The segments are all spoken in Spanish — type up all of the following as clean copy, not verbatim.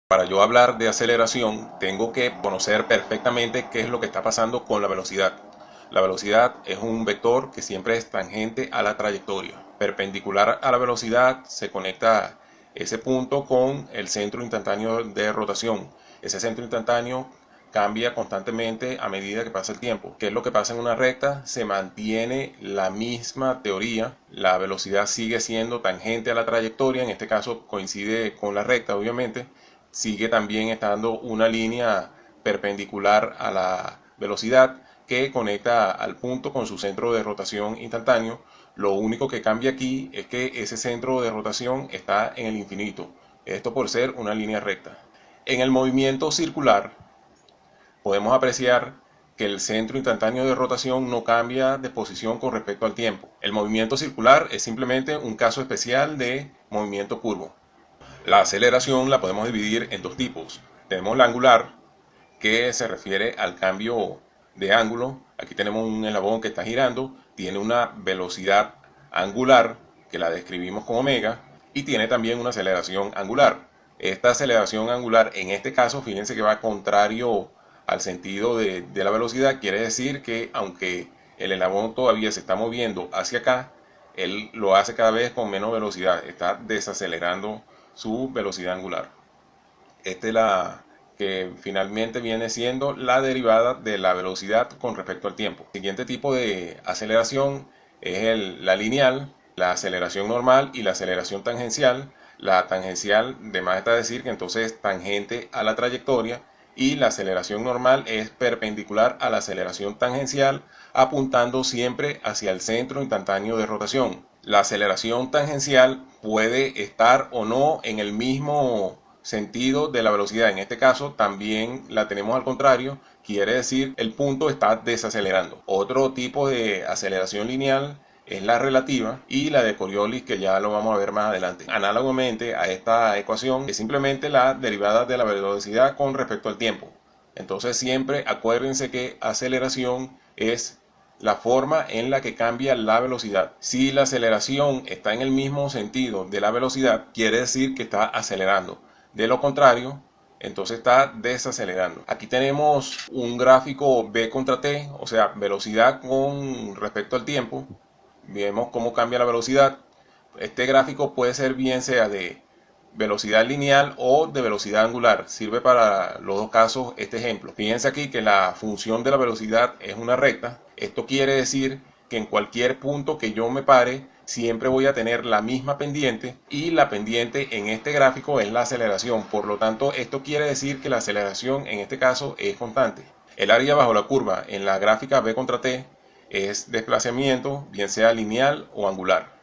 Para yo hablar de aceleración, tengo que conocer perfectamente qué es lo que está pasando con la velocidad. La velocidad es un vector que siempre es tangente a la trayectoria. Perpendicular a la velocidad se conecta ese punto con el centro instantáneo de rotación. Ese centro instantáneo cambia constantemente a medida que pasa el tiempo. ¿Qué es lo que pasa en una recta? Se mantiene la misma teoría. La velocidad sigue siendo tangente a la trayectoria. En este caso coincide con la recta, obviamente. Sigue también estando una línea perpendicular a la velocidad que conecta al punto con su centro de rotación instantáneo. Lo único que cambia aquí es que ese centro de rotación está en el infinito. Esto por ser una línea recta. En el movimiento circular podemos apreciar que el centro instantáneo de rotación no cambia de posición con respecto al tiempo. El movimiento circular es simplemente un caso especial de movimiento curvo. La aceleración la podemos dividir en dos tipos. Tenemos la angular, que se refiere al cambio de ángulo. Aquí tenemos un eslabón que está girando, tiene una velocidad angular, que la describimos como omega, y tiene también una aceleración angular. Esta aceleración angular, en este caso, fíjense que va contrario al sentido de la velocidad. Quiere decir que aunque el eslabón todavía se está moviendo hacia acá, él lo hace cada vez con menos velocidad, está desacelerando su velocidad angular. Esta es la que finalmente viene siendo la derivada de la velocidad con respecto al tiempo. El siguiente tipo de aceleración es la lineal, la aceleración normal y la aceleración tangencial. La tangencial, de más está decir que entonces es tangente a la trayectoria, y la aceleración normal es perpendicular a la aceleración tangencial, apuntando siempre hacia el centro instantáneo de rotación. La aceleración tangencial puede estar o no en el mismo sentido de la velocidad. En este caso también la tenemos al contrario, quiere decir el punto está desacelerando. Otro tipo de aceleración lineal es la relativa, y la de Coriolis, que ya lo vamos a ver más adelante. Análogamente a esta ecuación es simplemente la derivada de la velocidad con respecto al tiempo. Entonces siempre acuérdense que aceleración es la forma en la que cambia la velocidad. Si la aceleración está en el mismo sentido de la velocidad, quiere decir que está acelerando. De lo contrario, entonces está desacelerando. Aquí tenemos un gráfico B contra T, o sea, velocidad con respecto al tiempo. Vemos cómo cambia la velocidad. Este gráfico puede ser bien sea de velocidad lineal o de velocidad angular. Sirve para los dos casos este ejemplo. Fíjense aquí que la función de la velocidad es una recta. Esto quiere decir que en cualquier punto que yo me pare, siempre voy a tener la misma pendiente, y la pendiente en este gráfico es la aceleración. Por lo tanto, esto quiere decir que la aceleración en este caso es constante. El área bajo la curva en la gráfica B contra T es desplazamiento, bien sea lineal o angular.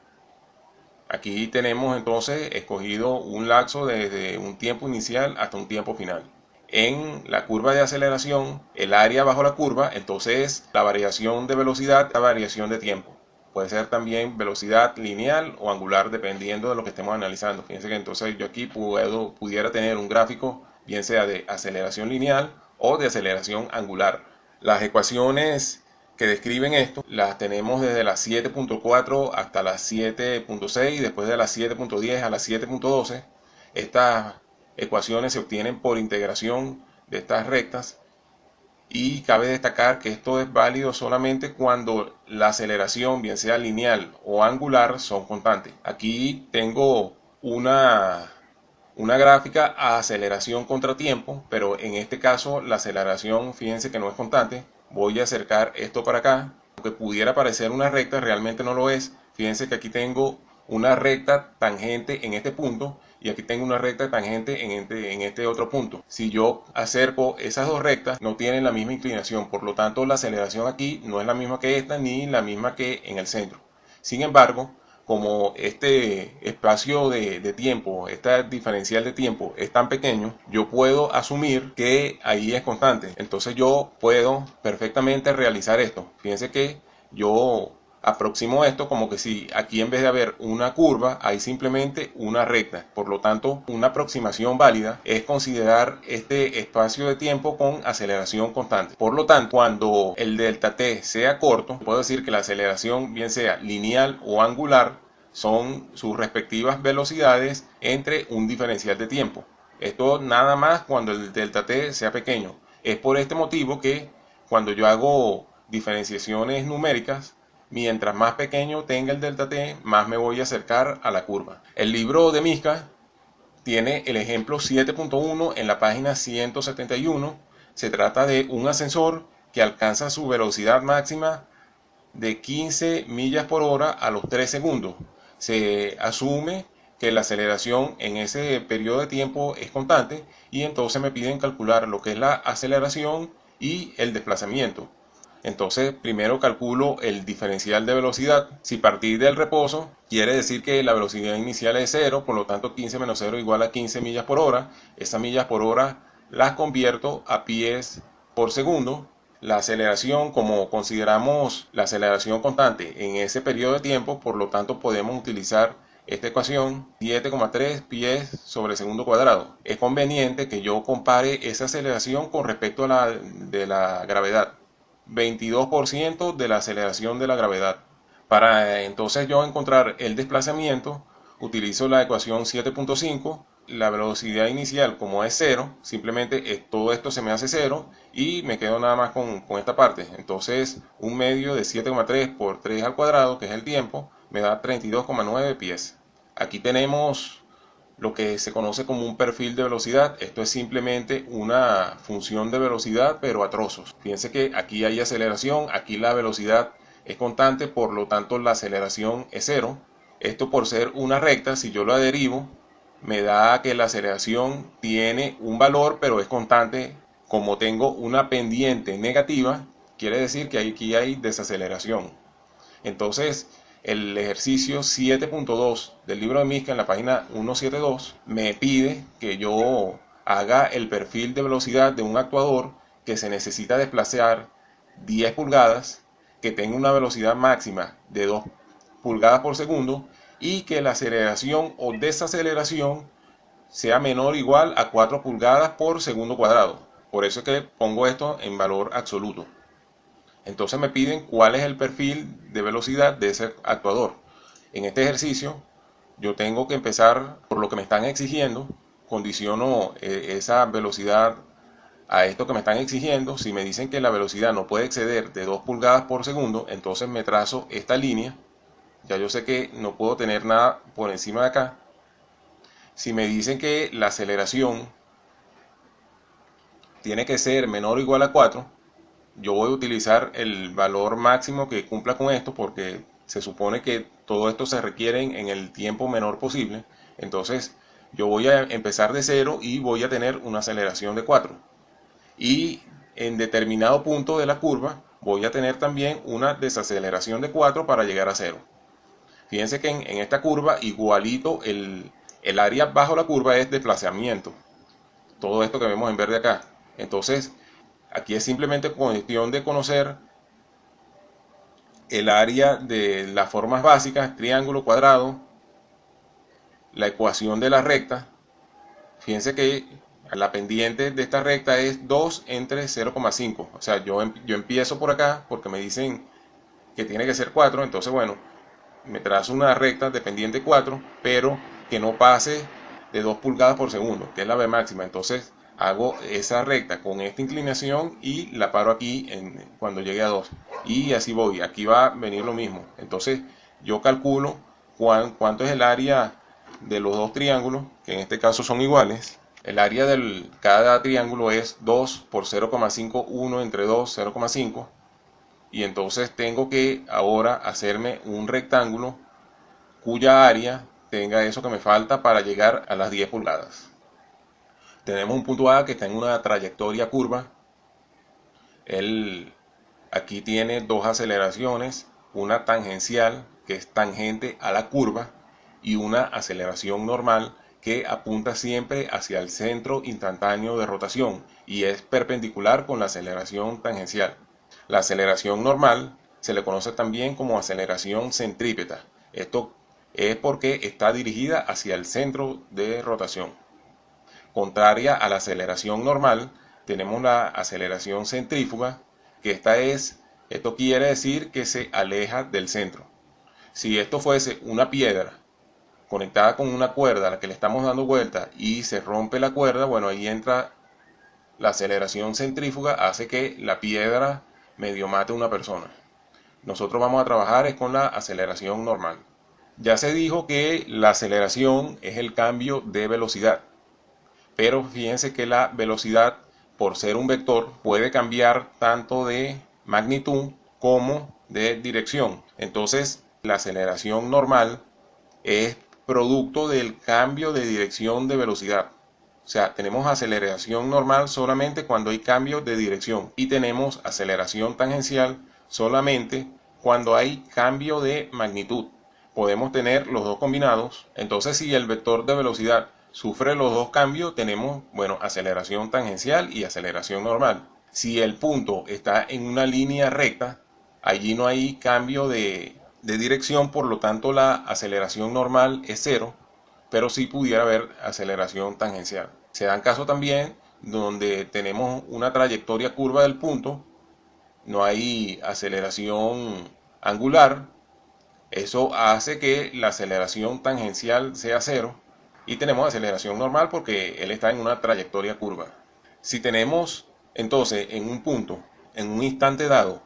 Aquí tenemos entonces escogido un lapso desde un tiempo inicial hasta un tiempo final. En la curva de aceleración, el área bajo la curva, entonces la variación de velocidad, la variación de tiempo. Puede ser también velocidad lineal o angular, dependiendo de lo que estemos analizando. Fíjense que entonces yo aquí pudiera tener un gráfico, bien sea de aceleración lineal o de aceleración angular. Las ecuaciones que describen esto las tenemos desde las 7.4 hasta las 7.6, después de las 7.10 a las 7.12. Estas ecuaciones se obtienen por integración de estas rectas, y cabe destacar que esto es válido solamente cuando la aceleración, bien sea lineal o angular, son constantes. Aquí tengo una gráfica a aceleración contra tiempo, pero en este caso la aceleración, fíjense que no es constante. Voy a acercar esto para acá. Aunque pudiera parecer una recta, realmente no lo es. Fíjense que aquí tengo una recta tangente en este punto, y aquí tengo una recta tangente en este otro punto. Si yo acerco esas dos rectas, no tienen la misma inclinación, por lo tanto la aceleración aquí no es la misma que esta, ni la misma que en el centro. Sin embargo, como este espacio de tiempo, esta diferencial de tiempo es tan pequeño, yo puedo asumir que ahí es constante. Entonces yo puedo perfectamente realizar esto. Fíjense que yo aproximo esto como que si aquí, en vez de haber una curva, hay simplemente una recta. Por lo tanto, una aproximación válida es considerar este espacio de tiempo con aceleración constante. Por lo tanto, cuando el delta t sea corto, puedo decir que la aceleración, bien sea lineal o angular, son sus respectivas velocidades entre un diferencial de tiempo. Esto nada más cuando el delta t sea pequeño. Es por este motivo que cuando yo hago diferenciaciones numéricas, mientras más pequeño tenga el delta t, más me voy a acercar a la curva. El libro de Miska tiene el ejemplo 7.1 en la página 171. Se trata de un ascensor que alcanza su velocidad máxima de 15 millas por hora a los 3 segundos. Se asume que la aceleración en ese periodo de tiempo es constante y entonces me piden calcular lo que es la aceleración y el desplazamiento. Entonces primero calculo el diferencial de velocidad. Si partir del reposo quiere decir que la velocidad inicial es 0, por lo tanto 15 menos 0 igual a 15 millas por hora. Esas millas por hora las convierto a pies por segundo. La aceleración, como consideramos la aceleración constante en ese periodo de tiempo, por lo tanto podemos utilizar esta ecuación 7,3 pies sobre segundo cuadrado. Es conveniente que yo compare esa aceleración con respecto a la de la gravedad. 22% de la aceleración de la gravedad. Para entonces yo encontrar el desplazamiento, utilizo la ecuación 7.5. La velocidad inicial, como es 0, simplemente todo esto se me hace 0 y me quedo nada más con esta parte. Entonces, un medio de 7,3 por 3 al cuadrado, que es el tiempo, me da 32,9 pies. Aquí tenemos lo que se conoce como un perfil de velocidad. Esto es simplemente una función de velocidad, pero a trozos. Fíjense que aquí hay aceleración, aquí la velocidad es constante, por lo tanto la aceleración es 0. Esto por ser una recta, si yo la derivo, me da que la aceleración tiene un valor, pero es constante. Como tengo una pendiente negativa, quiere decir que aquí hay desaceleración. Entonces, el ejercicio 7.2 del libro de Miska en la página 172 me pide que yo haga el perfil de velocidad de un actuador que se necesita desplazar 10 pulgadas, que tenga una velocidad máxima de 2 pulgadas por segundo y que la aceleración o desaceleración sea menor o igual a 4 pulgadas por segundo cuadrado. Por eso es que pongo esto en valor absoluto. Entonces me piden cuál es el perfil de velocidad de ese actuador. En este ejercicio yo tengo que empezar por lo que me están exigiendo, condiciono esa velocidad a esto que me están exigiendo. Si me dicen que la velocidad no puede exceder de 2 pulgadas por segundo, entonces me trazo esta línea. Ya yo sé que no puedo tener nada por encima de acá. Si me dicen que la aceleración tiene que ser menor o igual a 4, yo voy a utilizar el valor máximo que cumpla con esto, porque se supone que todo esto se requiere en el tiempo menor posible. Entonces yo voy a empezar de 0 y voy a tener una aceleración de 4. Y en determinado punto de la curva voy a tener también una desaceleración de 4 para llegar a 0. Fíjense que en esta curva igualito el área bajo la curva es desplazamiento. Todo esto que vemos en verde acá. Entonces aquí es simplemente cuestión de conocer el área de las formas básicas, triángulo, cuadrado, la ecuación de la recta. Fíjense que la pendiente de esta recta es 2 entre 0,5. O sea, yo empiezo por acá porque me dicen que tiene que ser 4. Entonces, bueno, me trazo una recta de pendiente 4, pero que no pase de 2 pulgadas por segundo, que es la B máxima. Entonces hago esa recta con esta inclinación y la paro aquí cuando llegue a 2. Y así voy, aquí va a venir lo mismo. Entonces yo calculo cuánto es el área de los dos triángulos, que en este caso son iguales. El área de cada triángulo es 2 por 0,51 entre 2, 0,5. Y entonces tengo que ahora hacerme un rectángulo cuya área tenga eso que me falta para llegar a las 10 pulgadas. Tenemos un punto A que está en una trayectoria curva. Él aquí tiene dos aceleraciones, una tangencial que es tangente a la curva y una aceleración normal que apunta siempre hacia el centro instantáneo de rotación y es perpendicular con la aceleración tangencial. La aceleración normal se le conoce también como aceleración centrípeta. Esto es porque está dirigida hacia el centro de rotación. Contraria a la aceleración normal, tenemos la aceleración centrífuga, que esto quiere decir que se aleja del centro. Si esto fuese una piedra conectada con una cuerda a la que le estamos dando vuelta y se rompe la cuerda, bueno, ahí entra la aceleración centrífuga, hace que la piedra medio mate a una persona. Nosotros vamos a trabajar es con la aceleración normal. Ya se dijo que la aceleración es el cambio de velocidad, pero fíjense que la velocidad, por ser un vector, puede cambiar tanto de magnitud como de dirección. Entonces, la aceleración normal es producto del cambio de dirección de velocidad. O sea, tenemos aceleración normal solamente cuando hay cambio de dirección y tenemos aceleración tangencial solamente cuando hay cambio de magnitud. Podemos tener los dos combinados. Entonces, si el vector de velocidad sufre los dos cambios, tenemos, bueno, aceleración tangencial y aceleración normal. Si el punto está en una línea recta, allí no hay cambio de dirección, por lo tanto la aceleración normal es cero, pero sí pudiera haber aceleración tangencial. Se dan casos también donde tenemos una trayectoria curva del punto, no hay aceleración angular, eso hace que la aceleración tangencial sea cero y tenemos aceleración normal porque él está en una trayectoria curva. Si tenemos entonces en un punto, en un instante dado,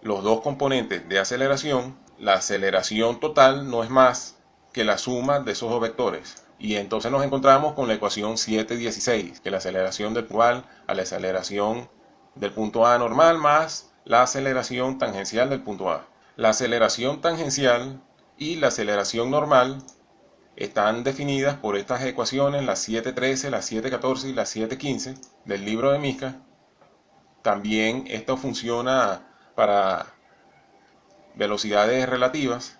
los dos componentes de aceleración, la aceleración total no es más que la suma de esos dos vectores. Y entonces nos encontramos con la ecuación 716, que la aceleración del igual a la aceleración del punto A normal más la aceleración tangencial del punto A. La aceleración tangencial y la aceleración normal están definidas por estas ecuaciones, la 713, la 714 y la 715 del libro de Miska. También esto funciona para velocidades relativas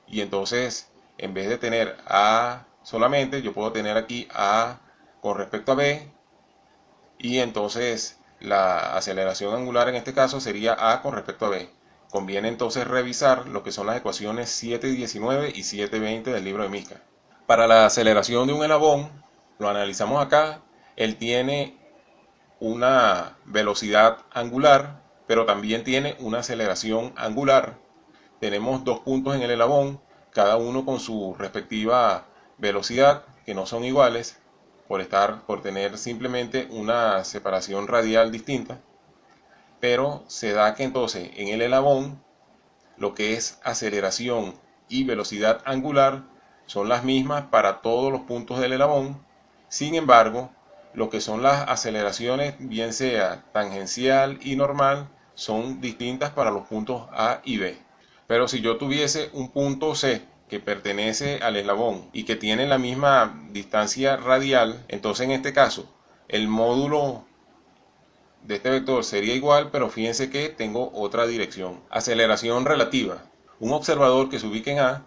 y entonces en vez de tener A solamente, yo puedo tener aquí A con respecto a B y entonces la aceleración angular en este caso sería A con respecto a B. Conviene entonces revisar lo que son las ecuaciones 719 y 720 del libro de Miska. Para la aceleración de un elabón, lo analizamos acá, él tiene una velocidad angular, pero también tiene una aceleración angular. Tenemos dos puntos en el elabón, cada uno con su respectiva velocidad, que no son iguales, por tener simplemente una separación radial distinta. Pero se da que entonces en el elabón lo que es aceleración y velocidad angular son las mismas para todos los puntos del elabón. Sin embargo, lo que son las aceleraciones, bien sea tangencial y normal, son distintas para los puntos A y B. Pero si yo tuviese un punto C que pertenece al eslabón y que tiene la misma distancia radial, entonces en este caso el módulo de este vector sería igual, pero fíjense que tengo otra dirección. Aceleración relativa. Un observador que se ubique en A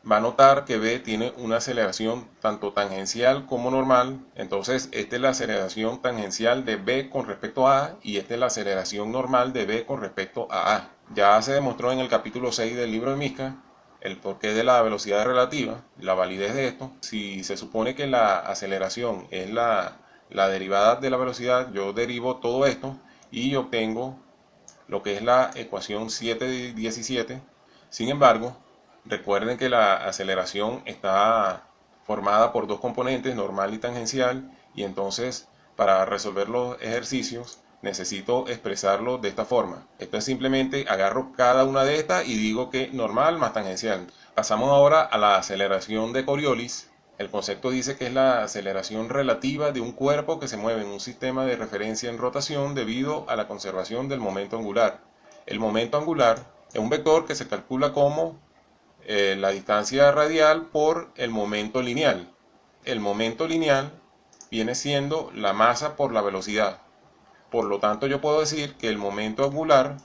va a notar que B tiene una aceleración tanto tangencial como normal. Entonces esta es la aceleración tangencial de B con respecto a A y esta es la aceleración normal de B con respecto a A. Ya se demostró en el capítulo 6 del libro de Miska el porqué de la velocidad relativa, la validez de esto. Si se supone que la aceleración es la derivada de la velocidad, yo derivo todo esto y obtengo lo que es la ecuación 717. Sin embargo, recuerden que la aceleración está formada por dos componentes, normal y tangencial, y entonces para resolver los ejercicios necesito expresarlo de esta forma. Esto es simplemente agarro cada una de estas y digo que normal más tangencial. Pasamos ahora a la aceleración de Coriolis. El concepto dice que es la aceleración relativa de un cuerpo que se mueve en un sistema de referencia en rotación debido a la conservación del momento angular. El momento angular es un vector que se calcula como la distancia radial por el momento lineal. El momento lineal viene siendo la masa por la velocidad. Por lo tanto, yo puedo decir que el momento angular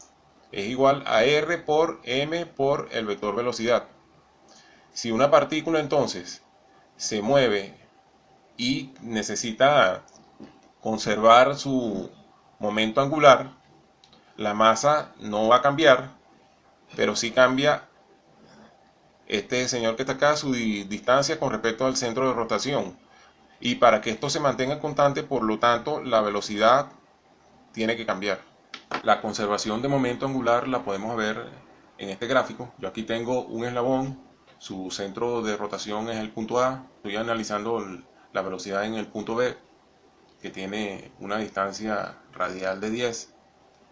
es igual a R por M por el vector velocidad. Si una partícula entonces se mueve y necesita conservar su momento angular, la masa no va a cambiar, pero sí cambia este señor que está acá, su distancia con respecto al centro de rotación. Y para que esto se mantenga constante, por lo tanto, la velocidad tiene que cambiar. La conservación de momento angular la podemos ver en este gráfico. Yo aquí tengo un eslabón su centro de rotación es el punto A. Estoy analizando la velocidad en el punto B, que tiene una distancia radial de 10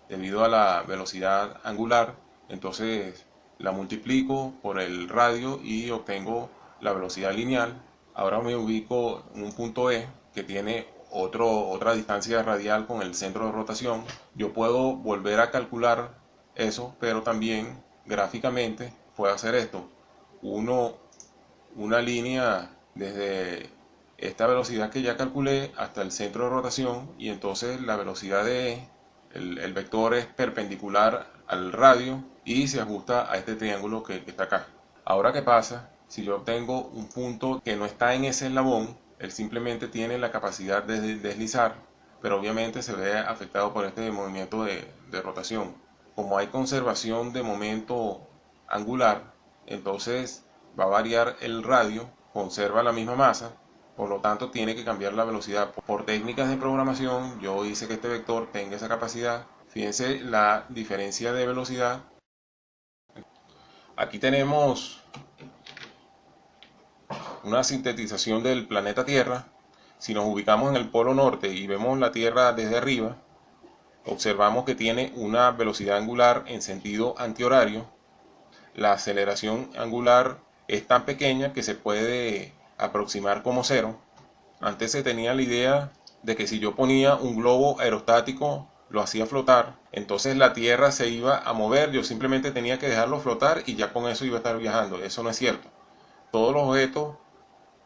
debido a la velocidad angular. Entonces la multiplico por el radio y obtengo la velocidad lineal. Ahora me ubico en un punto E que tiene otra distancia radial con el centro de rotación. Yo puedo volver a calcular eso, pero también gráficamente puedo hacer esto. Una línea desde esta velocidad que ya calculé hasta el centro de rotación, y entonces la velocidad de el vector es perpendicular al radio y se ajusta a este triángulo que está acá. Ahora, ¿qué pasa? Si yo obtengo un punto que no está en ese eslabón, él simplemente tiene la capacidad de deslizar, pero obviamente se ve afectado por este movimiento de rotación. Como hay conservación de momento angular, entonces va a variar el radio, conserva la misma masa, por lo tanto tiene que cambiar la velocidad. Por técnicas de programación yo hice que este vector tenga esa capacidad. Fíjense la diferencia de velocidad. Aquí tenemos una sintetización del planeta Tierra. Si nos ubicamos en el polo norte y vemos la Tierra desde arriba, observamos que tiene una velocidad angular en sentido antihorario. La aceleración angular es tan pequeña que se puede aproximar como cero. Antes se tenía la idea de que si yo ponía un globo aerostático, lo hacía flotar, entonces la Tierra se iba a mover, yo simplemente tenía que dejarlo flotar y ya con eso iba a estar viajando. Eso no es cierto. Todos los objetos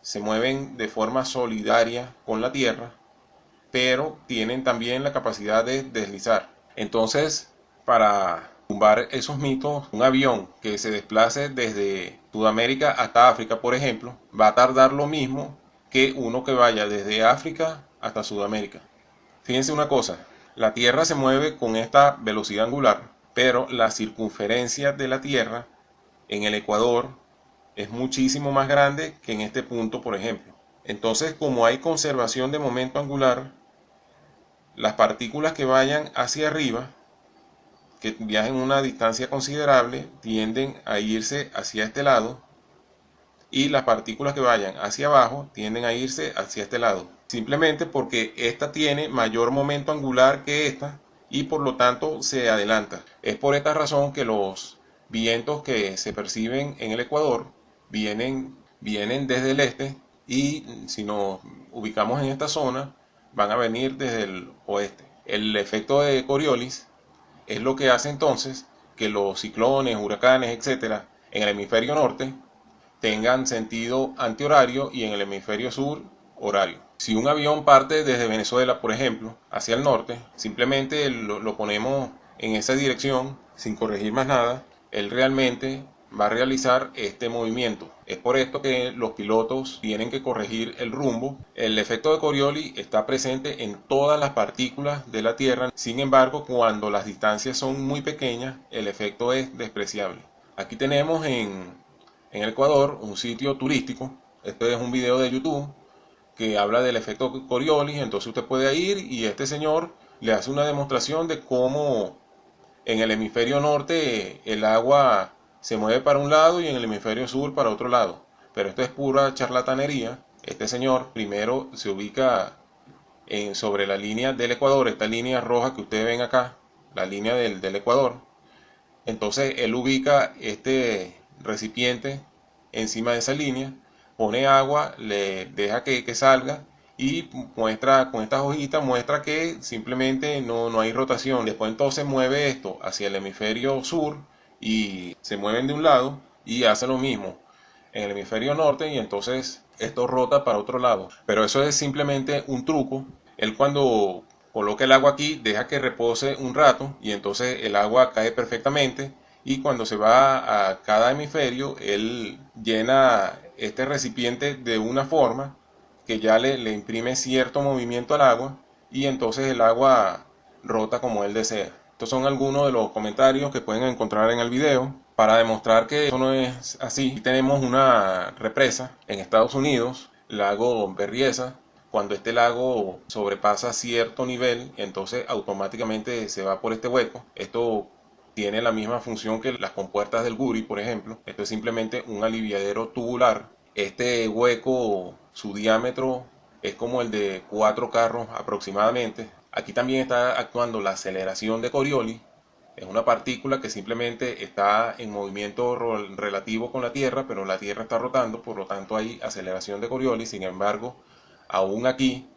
se mueven de forma solidaria con la Tierra, pero tienen también la capacidad de deslizar. Entonces, para tumbar esos mitos, un avión que se desplace desde Sudamérica hasta África, por ejemplo, va a tardar lo mismo que uno que vaya desde África hasta Sudamérica. Fíjense una cosa, la Tierra se mueve con esta velocidad angular, pero la circunferencia de la Tierra en el ecuador es muchísimo más grande que en este punto, por ejemplo. Entonces, como hay conservación de momento angular, las partículas que vayan hacia arriba, que viajen una distancia considerable, tienden a irse hacia este lado, y las partículas que vayan hacia abajo tienden a irse hacia este lado, simplemente porque esta tiene mayor momento angular que esta y por lo tanto se adelanta. Es por esta razón que los vientos que se perciben en el ecuador vienen desde el este, y si nos ubicamos en esta zona van a venir desde el oeste. El efecto de Coriolis es lo que hace entonces que los ciclones, huracanes, etcétera, en el hemisferio norte tengan sentido antihorario y en el hemisferio sur horario. Si un avión parte desde Venezuela, por ejemplo, hacia el norte, simplemente lo ponemos en esa dirección sin corregir más nada, él realmente va a realizar este movimiento. Es por esto que los pilotos tienen que corregir el rumbo. El efecto de Coriolis está presente en todas las partículas de la Tierra. Sin embargo, cuando las distancias son muy pequeñas, el efecto es despreciable. Aquí tenemos en el Ecuador un sitio turístico. Este es un video de YouTube que habla del efecto Coriolis. Entonces usted puede ir y este señor le hace una demostración de cómo en el hemisferio norte el agua se mueve para un lado y en el hemisferio sur para otro lado. Pero esto es pura charlatanería. Este señor primero se ubica sobre la línea del Ecuador, esta línea roja que ustedes ven acá, la línea del Ecuador. Entonces él ubica este recipiente encima de esa línea, pone agua, le deja que salga y muestra con estas hojitas, muestra que simplemente no hay rotación. Después entonces mueve esto hacia el hemisferio sur y se mueven de un lado y hace lo mismo en el hemisferio norte y entonces esto rota para otro lado. Pero eso es simplemente un truco. Él cuando coloca el agua aquí deja que repose un rato y entonces el agua cae perfectamente, y cuando se va a cada hemisferio él llena este recipiente de una forma que ya le imprime cierto movimiento al agua y entonces el agua rota como él desea. Estos son algunos de los comentarios que pueden encontrar en el video para demostrar que eso no es así. Tenemos una represa en Estados Unidos, lago Berryessa. Cuando este lago sobrepasa cierto nivel, entonces automáticamente se va por este hueco. Esto tiene la misma función que las compuertas del Guri, por ejemplo. Esto es simplemente un aliviadero tubular. Este hueco, su diámetro es como el de 4 carros aproximadamente. Aquí también está actuando la aceleración de Coriolis. Es una partícula que simplemente está en movimiento relativo con la Tierra, pero la Tierra está rotando, por lo tanto hay aceleración de Coriolis. Sin embargo, aún aquí,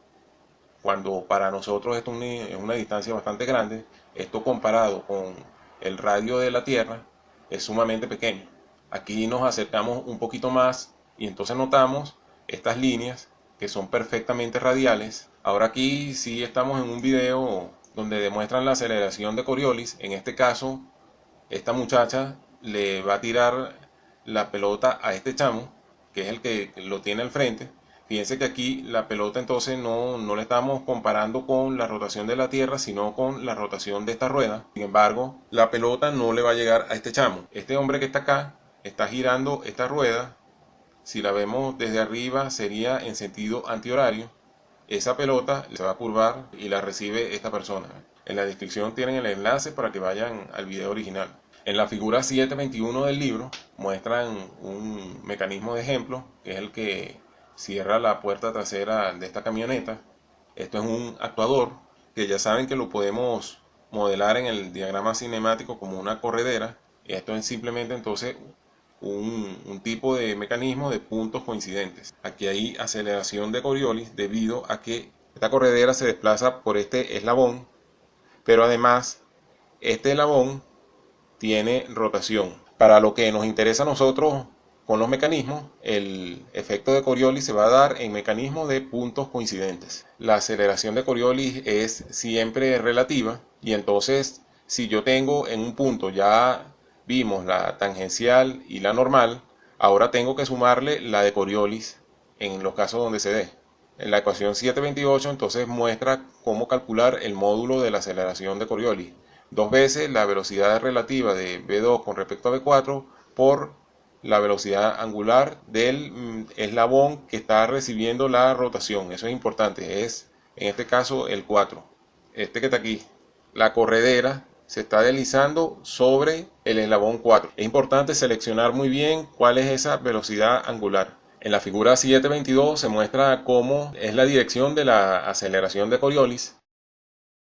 cuando para nosotros esto es una distancia bastante grande, esto comparado con el radio de la Tierra es sumamente pequeño. Aquí nos acercamos un poquito más y entonces notamos estas líneas que son perfectamente radiales. Ahora aquí sí estamos en un video donde demuestran la aceleración de Coriolis. En este caso, esta muchacha le va a tirar la pelota a este chamo, que es el que lo tiene al frente. Fíjense que aquí la pelota entonces no le estamos comparando con la rotación de la Tierra, sino con la rotación de esta rueda. Sin embargo, la pelota no le va a llegar a este chamo. Este hombre que está acá está girando esta rueda. Si la vemos desde arriba sería en sentido antihorario. Esa pelota se va a curvar y la recibe esta persona. En la descripción tienen el enlace para que vayan al video original. En la figura 721 del libro muestran un mecanismo de ejemplo, que es el que cierra la puerta trasera de esta camioneta. Esto es un actuador que ya saben que lo podemos modelar en el diagrama cinemático como una corredera. Esto es simplemente entonces un tipo de mecanismo de puntos coincidentes. Aquí hay aceleración de Coriolis debido a que esta corredera se desplaza por este eslabón, pero además este eslabón tiene rotación. Para lo que nos interesa a nosotros con los mecanismos, el efecto de Coriolis se va a dar en mecanismos de puntos coincidentes. La aceleración de Coriolis es siempre relativa y entonces si yo tengo en un punto, ya vimos la tangencial y la normal, ahora tengo que sumarle la de Coriolis en los casos donde se dé. En la ecuación 728 entonces muestra cómo calcular el módulo de la aceleración de Coriolis. 2 veces la velocidad relativa de V2 con respecto a V4 por la velocidad angular del eslabón que está recibiendo la rotación. Eso es importante, es en este caso el 4. Este que está aquí, la corredera se está deslizando sobre el eslabón 4. Es importante seleccionar muy bien cuál es esa velocidad angular. En la figura 722 se muestra cómo es la dirección de la aceleración de Coriolis.